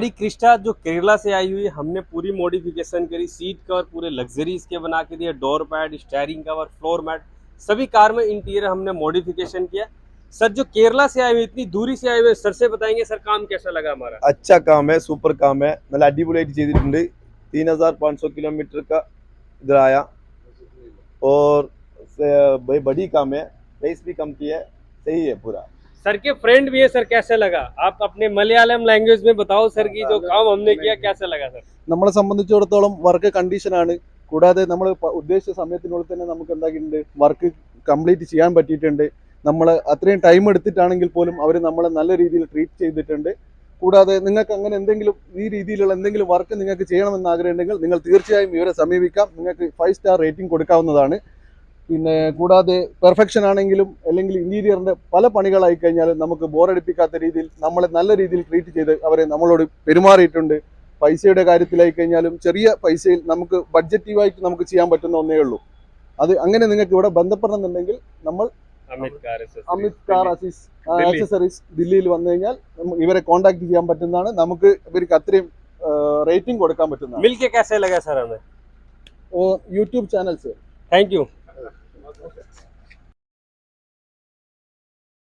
हमारी क्रिस्टा जो केरला से आई हुई है, हमने पूरी मॉडिफिकेशन करी, सीट कवर पूरे लग्जरी इसके बना के दिए, door pad, steering cover, floor mat, सभी कार में इंटीरियर हमने मॉडिफिकेशन किया। सर जो केरला से आए हुए, इतनी दूरी से आए हुए, सर से बताएंगे सर काम कैसा लगा हमारा। अच्छा काम है, सूपर काम है, നല്ല അടിപൊളിയായിട്ട് ചെയ്തിട്ടുണ്ട്। 3500 किलोमीटर का इधर आया और भाई बड़ी काम है, प्राइस भी कम की है, सही है पूरा। सर के फ्रेंड भी है, सर कैसे लगा आप अपने मलयालम लैंग्वेज में बताओ सर की जो काम हमने किया कैसा लगा सर। നമ്മളെ സംബന്ധിച്ചിടത്തോളം വർക്ക് കണ്ടീഷനാണ്. കൂടാതെ നമ്മൾ ഉദ്ദേശിച്ച സമയത്തിനുള്ളിൽ തന്നെ നമുക്ക് എന്താക്കിയിട്ടുണ്ട്, വർക്ക് കംപ്ലീറ്റ് ചെയ്യാൻ പറ്റിയിട്ടുണ്ട്. നമ്മൾ അത്രയും ടൈം എടുത്തിട്ടാണെങ്കിൽ പോലും അവർ നമ്മളെ നല്ല രീതിയിൽ ട്രീറ്റ് ചെയ്തിട്ടുണ്ട്. കൂടാതെ നിങ്ങൾക്ക് അങ്ങനെ എന്തെങ്കിലും ഈ രീതിയിലുള്ള എന്തെങ്കിലും വർക്ക് നിങ്ങൾക്ക് ചെയ്യണമെന്ന് ആഗ്രഹമുണ്ടെങ്കിൽ നിങ്ങൾ തീർച്ചയായും ഇവരെ സമീപിക്കാം. നിങ്ങൾക്ക് 5 സ്റ്റാർ റേറ്റിംഗ് കൊടുക്കാവുന്നതാണ്. പിന്നെ കൂടാതെ പെർഫെക്ഷൻ ആണെങ്കിലും അല്ലെങ്കിൽ ഇന്റീരിയറിന്റെ പല പണികളായി കഴിഞ്ഞാൽ നമുക്ക് ബോറടിപ്പിക്കാത്ത രീതിയിൽ നമ്മളെ നല്ല രീതിയിൽ ട്രീറ്റ് ചെയ്ത് അവരെ നമ്മളോട് പെരുമാറിയിട്ടുണ്ട്. പൈസയുടെ കാര്യത്തിലായി കഴിഞ്ഞാലും ചെറിയ പൈസയിൽ നമുക്ക് ബഡ്ജറ്റീവായിട്ട് നമുക്ക് ചെയ്യാൻ പറ്റുന്ന ഒന്നേ ഉള്ളൂ. അത് അങ്ങനെ നിങ്ങൾക്ക് ഇവിടെ ബന്ധപ്പെടണമെന്നുണ്ടെങ്കിൽ നമ്മൾ അമിത് കാർ ആക്സസറീസ് ദില്ലിയിൽ വന്നു കഴിഞ്ഞാൽ ഇവരെ കോൺടാക്ട് ചെയ്യാൻ പറ്റുന്നതാണ്. നമുക്ക് ഇവർക്ക് അത്രയും റേറ്റിംഗ് കൊടുക്കാൻ പറ്റുന്നതാണ്. मिलके कैसे लगा सर हमें। YouTube channel sir. Thank you.